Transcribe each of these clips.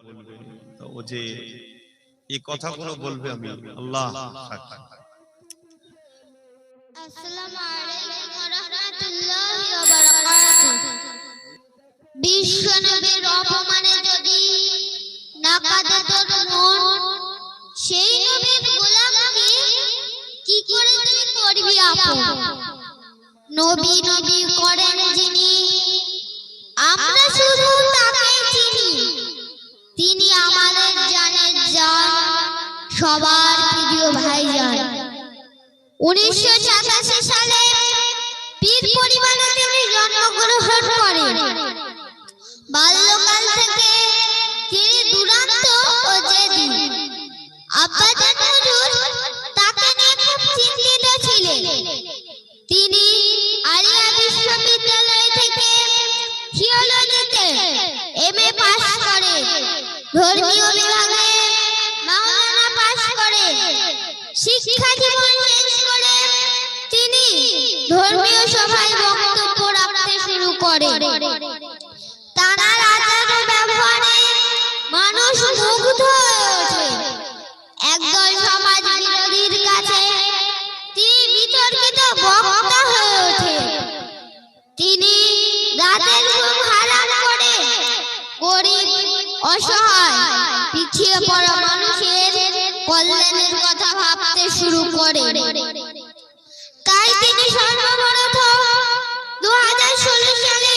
তো ও যে এই কথাগুলো বলবে আমি আল্লাহ সাক্ষী। আসসালামু আলাইকুম ওয়া রাহমাতুল্লাহি ওয়া বারাকাতুহু। বিশ্ব নবীর অপমানে যদি না কাঁদে তোর মন, সেই নবীর গোলামকে কি করে তুই করবি আপন? নবী নবী করেন যিনি, আমরা শুধু তাকেই চিনি। তিনি আমাদের জানের জান, সবার প্রিয় ভাইজান। 1986 সালে পীর পরিবারে তিনি জন্মগ্রহণ করেন। বাল্যকাল থেকে তিনি দুরন্ত ও জেদি। আব্বাজান হুজুর তাকে নিয়ে খুব চিন্তিত ছিলেন। তিনি আলিয়া বিশ্ববিদ্যালয় থেকে থিওলজিতে এমএ পাস করে, ধর্মীয় বিভাগে মাওলানা পাস করে। শিক্ষা জীবন শেষ করে তিনি ধর্মীয় সভায় বক্তব্য রাখতে শুরু করে। তার আচার ও ব্যবহারে মানুষ মুগ্ধ হয়ে ওঠে। একদল সমাজ বিরোধীর কাছে তিনি বিতর্কিত বক্তা হয়ে ওঠে। তিনি রাতের ঘুম হারাম করে গরিব, অসহায়, পিছিয়ে পড়া মানুষের কল্যাণের কথা ভাবতে শুরু করে। তাই তিনি সর্বপ্রথম 2016 সালে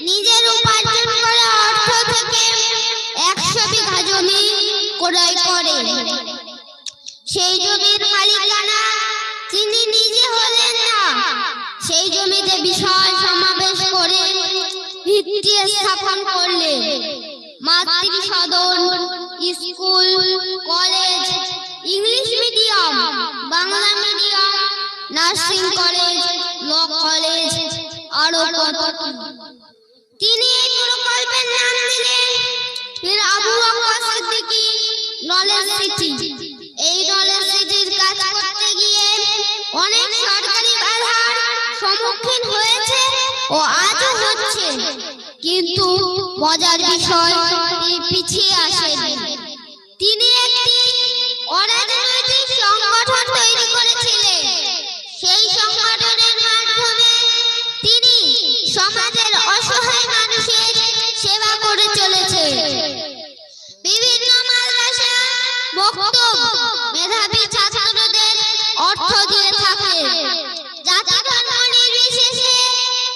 নিজের উপার্জন করা অর্থ থেকে 100 বিঘা জমি ক্রয় করেন। সেই জমির মালিকানা তিনি নিজে হলেন না। সেই জমিতে বিশাল সমাবেশ করে ভিত্তি স্থাপন করলেন। মাতৃ সদন, school, college, English medium, Bangla medium, nursing college, law college, আরো কত। তিনি এই প্রকল্পের নাম দিলেন পীর আবু বকর সিদ্দিকী নলেজ সিটি। এই নলেজ সিটির কাজ করতে গিয়ে অনেক সরকারি বাধার সম্মুখীন হয়েছে ও আজও হচ্ছে, কিন্তু মজার বিষয় তিনি পিছিয়ে আসেনি। তিনি একটি অরাজনৈতিক সংগঠন তৈরি করেছিলেন। সেই সংগঠনের মাধ্যমে তিনি সমাজের অসহায় মানুষের সেবা করে চলেছে। বিভিন্ন মাদ্রাসা মক্তব মেধাবী ছাত্রদের অর্থ দিয়ে থাকে। জাতি ধর্ম নির্বিশেষে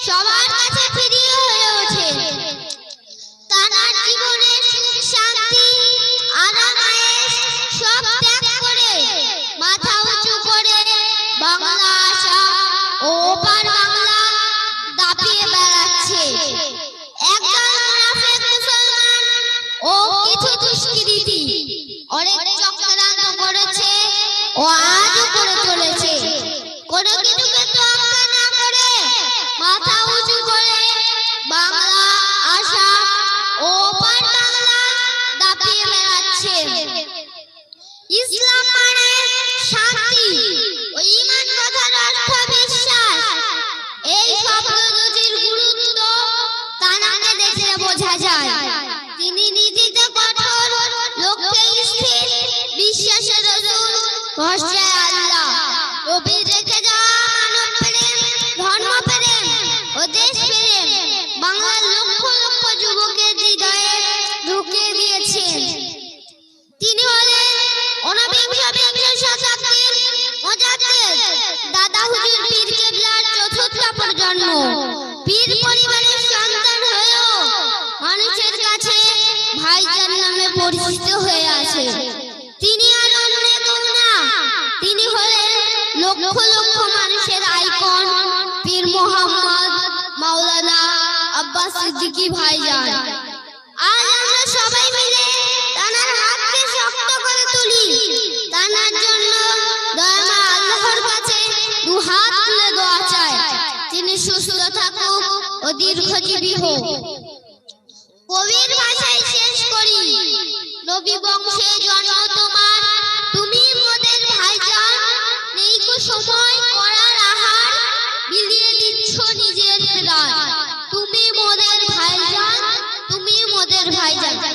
সবার কাছে প্রিয় হয়ে ওঠে। তার জীবনে সুখ শান্তি আরাম আয়েশ সব ত্যাগ করে মাথা উঁচু করে বাংলা আশা ও ওপার বাংলা দাপিয়ে বেড়াচ্ছে। একদল মুনাফিক মুসলমান ও কিছু দুষ্কৃতী অনেক চক্রান্ত করেছে ও আজও করে চলেছে। কোনো কিছুকে তোয়াক্কা না করে মাথা উঁচু করে বাংলা আশা ও ওপার বাংলা দাপিয়ে বেড়াচ্ছে। ইসলাম মানে শান্তি ও ঈমান কথার অর্থ বিশ্বাস। এই শব্দ দুটির গুরুত্ব তানাকে দেখলে বোঝা যায়। তিনি নীতিতে কঠোর, লক্ষ্যে স্থির, বিশ্বাসে রাসূল, ভরসায় আল্লাহ। নবীর রেখে যাওয়া মানব প্রেম, ধর্ম প্রেম ও দেশ প্রেম বাংলার লক্ষ লক্ষ যুবকের হৃদয়ে ঢুকিয়ে দিয়েছেন। তিনি হলেন ঊনবিংশ শতাব্দীর মুজাদ্দিদ দাদা হুজুর পীর কেবলার চতুর্থ প্রজন্ম। পীর পরিবারের সন্তান হয়েও মানুষের কাছে ভাইজান নামে পরিচিত হয়ে আছে। তিনি আর অন্য কেউ না, তিনি হলেন লক্ষ লক্ষ মানুষের আইকন পীর মোহাম্মদ মাওলানা আব্বাস সিদ্দিকী ভাইজান। আজ আমরা সবাই মিলে তানার হাতকে শক্ত করে তুলি। তানার জন্য দয়াময় আল্লাহর কাছে দু হাত তুলে দোয়া চাই, তিনি সুস্থ থাকুক ও দীর্ঘজীবী হোক। কবির ভাষায় শেষ করি, নবী বংশে জন্ম তোমার, তুমি মোদের ভাইজান। নেই কো সময় করার আহার, বিলিয়ে দিচ্ছ নিজের প্রাণ। তুমি মোদের ভাইজান, তুমি মোদের ভাইজান।